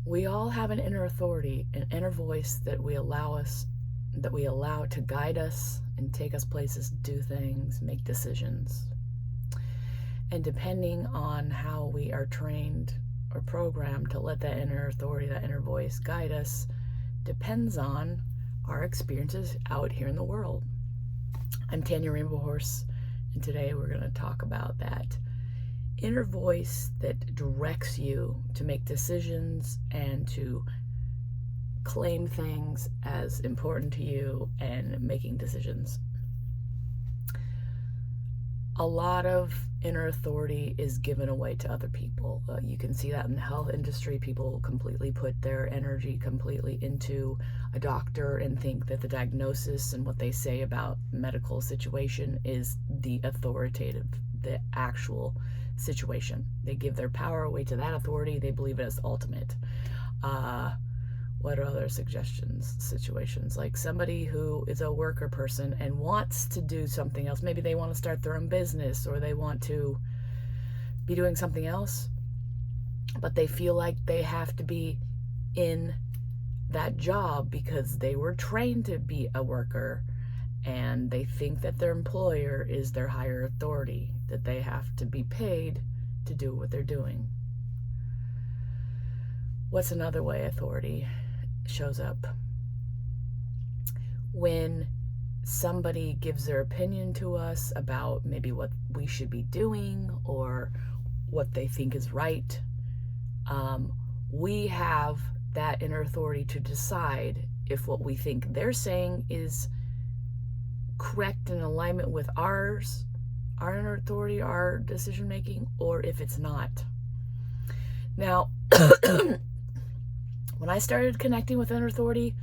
We all have an inner authority, an inner voice that we allow to guide us and take us places, do things, make decisions. And depending on how we are trained or programmed to let that inner authority, that inner voice guide us, depends on our experiences out here in the world. I'm Tanya Rainbow Horse, and today we're going to talk about that inner voice that directs you to make decisions and to claim things as important to you and making decisions. A lot of inner authority is given away to other people. You can see that in the health industry. People completely put their energy completely into a doctor and think that the diagnosis and what they say about medical situation is the authoritative, the actual situation. They give their power away to that authority. They believe it as ultimate. What are other situations? Like somebody who is a worker person and wants to do something else. Maybe they want to start their own business or they want to be doing something else, but they feel like they have to be in that job because they were trained to be a worker, and they think that their employer is their higher authority, that they have to be paid to do what they're doing. What's another way authority shows up? When somebody gives their opinion to us about maybe what we should be doing or what they think is right, we have that inner authority to decide if what we think they're saying is correct in alignment with our inner authority, our decision making, or if it's not. Now, when I started connecting with inner authority,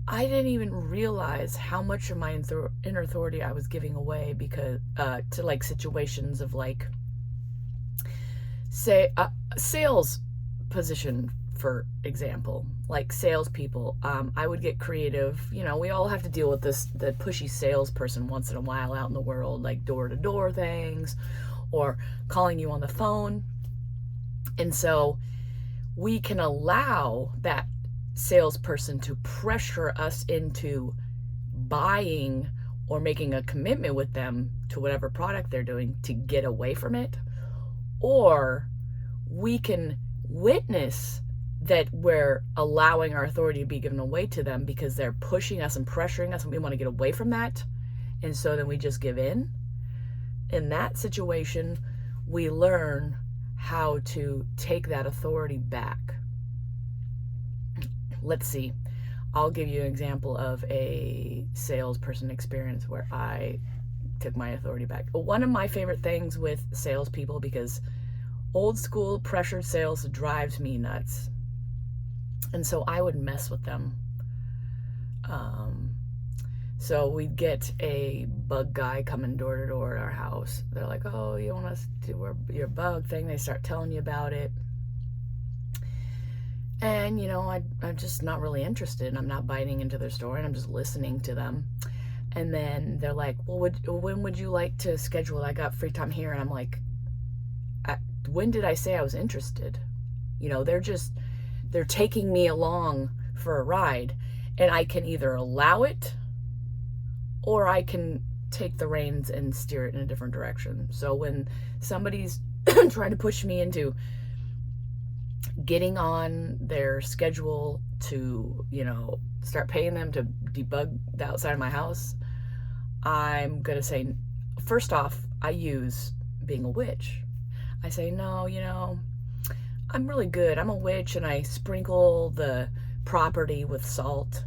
I didn't even realize how much of my inner authority I was giving away because to like situations of like, say, a sales position, for example, like salespeople. I would get creative. You know, we all have to deal with the pushy salesperson once in a while out in the world, like door-to-door things or calling you on the phone. And so we can allow that salesperson to pressure us into buying or making a commitment with them to whatever product they're doing to get away from it. Or we can witness that we're allowing our authority to be given away to them because they're pushing us and pressuring us and we want to get away from that. And so then we just give in. In that situation, we learn how to take that authority back. Let's see. I'll give you an example of a salesperson experience where I took my authority back. One of my favorite things with salespeople, because old school pressured sales drives me nuts. And so I would mess with them. So we'd get a bug guy coming door to door at our house. They're like, oh, you want us to do your bug thing? They start telling you about it. And, you know, I'm just not really interested. I'm not biting into their story, and I'm just listening to them. And then they're like, well, when would you like to schedule? I got free time here. And I'm like, when did I say I was interested? You know, they're taking me along for a ride, and I can either allow it or I can take the reins and steer it in a different direction. So when somebody's trying to push me into getting on their schedule to, you know, start paying them to debug the outside of my house, I'm going to say, first off, I use being a witch. I say, no, you know, I'm really good. I'm a witch, and I sprinkle the property with salt,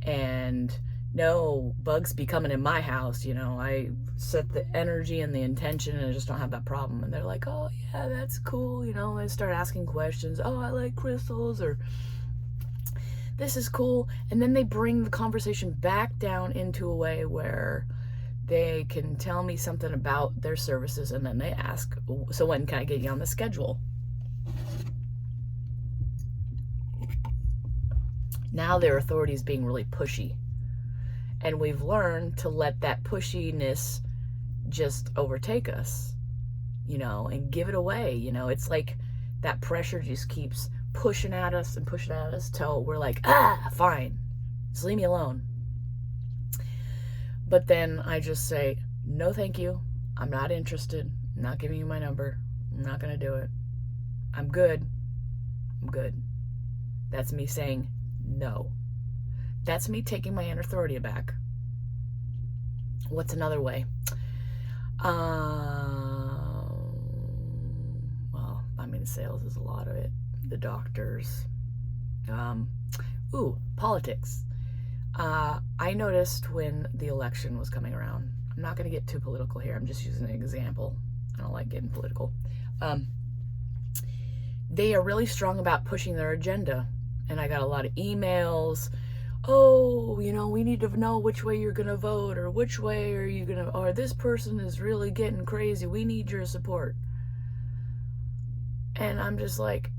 and no bugs be coming in my house. You know, I set the energy and the intention, and I just don't have that problem. And they're like, oh yeah, that's cool. You know, I start asking questions. Oh, I like crystals, or this is cool. And then they bring the conversation back down into a way where they can tell me something about their services, and then they ask, so when can I get you on the schedule? Now their authority is being really pushy. And we've learned to let that pushiness just overtake us, you know, and give it away. You know, it's like that pressure just keeps pushing at us till we're like, fine, just leave me alone. But then I just say, no, thank you. I'm not interested. I'm not giving you my number. I'm not going to do it. I'm good. I'm good. That's me saying no. That's me taking my inner authority back. What's another way? Well, I mean, sales is a lot of it. The doctors. Politics. I noticed when the election was coming around, I'm not going to get too political here. I'm just using an example. I don't like getting political. They are really strong about pushing their agenda. And I got a lot of emails. Oh, we need to know which way you're going to vote, or which way are you going to, or this person is really getting crazy. We need your support. And I'm just like,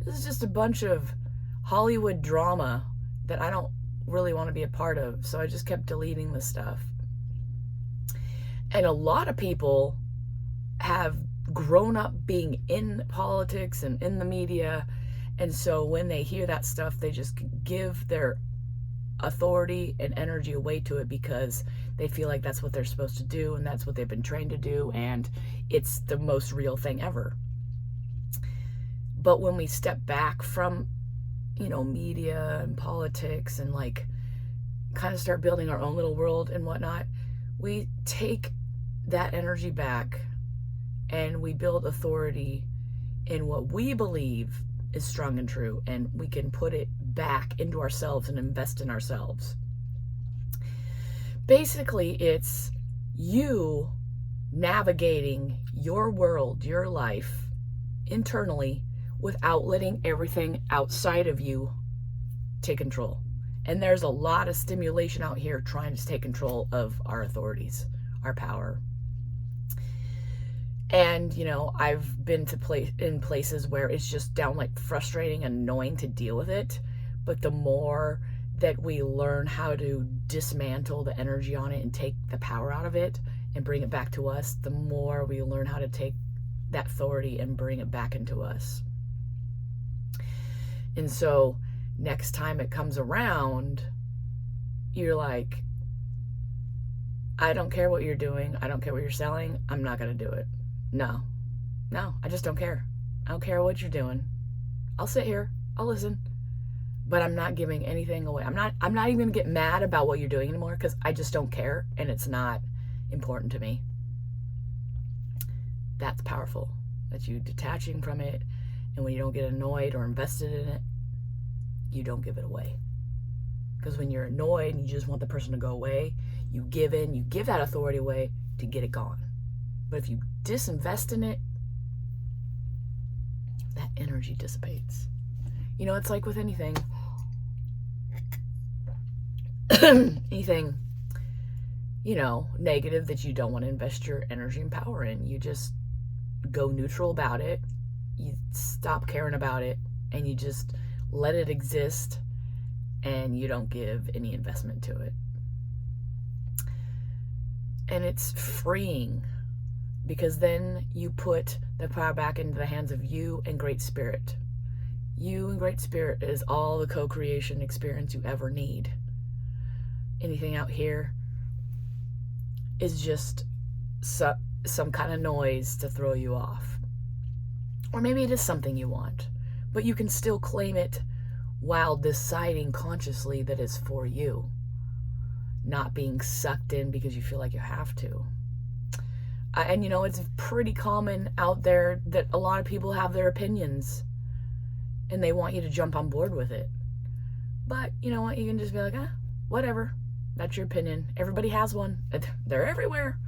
this is just a bunch of Hollywood drama that I don't really want to be a part of. So I just kept deleting the stuff. And a lot of people have grown up being in politics and in the media. And so when they hear that stuff, they just give their authority and energy away to it because they feel like that's what they're supposed to do and that's what they've been trained to do, and it's the most real thing ever. But when we step back from, media and politics and like kind of start building our own little world and whatnot, we take that energy back and we build authority in what we believe is strong and true, and we can put it back into ourselves and invest in ourselves. Basically, it's you navigating your world, your life internally without letting everything outside of you take control. And there's a lot of stimulation out here trying to take control of our authorities, our power. And, I've been in places where it's just downright frustrating and annoying to deal with it. But the more that we learn how to dismantle the energy on it and take the power out of it and bring it back to us, the more we learn how to take that authority and bring it back into us. And so next time it comes around, you're like, I don't care what you're doing. I don't care what you're selling. I'm not going to do it. No, I just don't care. I don't care what you're doing. I'll sit here. I'll listen. But I'm not giving anything away. I'm not even going to get mad about what you're doing anymore because I just don't care and it's not important to me. That's powerful. That's you detaching from it, and when you don't get annoyed or invested in it, you don't give it away. Because when you're annoyed and you just want the person to go away, you give that authority away to get it gone. But if you disinvest in it, that energy dissipates. It's like with anything. Anything, negative that you don't want to invest your energy and power in. You just go neutral about it. You stop caring about it and you just let it exist, and you don't give any investment to it. And it's freeing, because then you put the power back into the hands of you and Great Spirit. You and Great Spirit is all the co-creation experience you ever need. Anything out here is just some kind of noise to throw you off. Or maybe it is something you want, but you can still claim it while deciding consciously that it's for you, not being sucked in because you feel like you have to. And it's pretty common out there that a lot of people have their opinions and they want you to jump on board with it. But you know what? You can just be like, whatever. That's your opinion. Everybody has one. They're everywhere.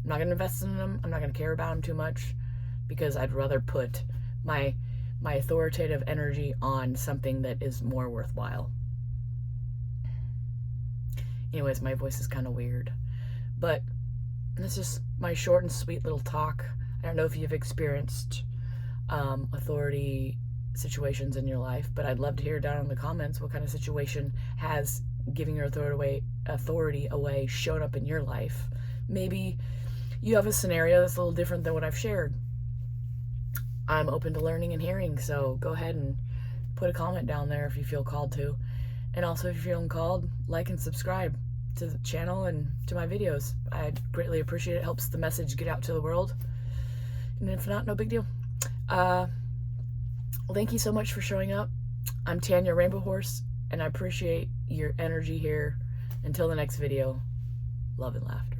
I'm not going to invest in them. I'm not going to care about them too much, because I'd rather put my authoritative energy on something that is more worthwhile. Anyways, my voice is kind of weird, but that's just my short and sweet little talk. I don't know if you've experienced authority situations in your life, but I'd love to hear down in the comments what kind of situation has giving your authority away shown up in your life. Maybe you have a scenario that's a little different than what I've shared. I'm open to learning and hearing, so go ahead and put a comment down there if you feel called to. And also, if you're feeling called, like and subscribe to the channel and to my videos. I greatly appreciate it. It helps the message get out to the world. And if not, no big deal. Thank you so much for showing up. I'm Tanya Rainbow Horse, and I appreciate your energy here. Until the next video, love and laughter.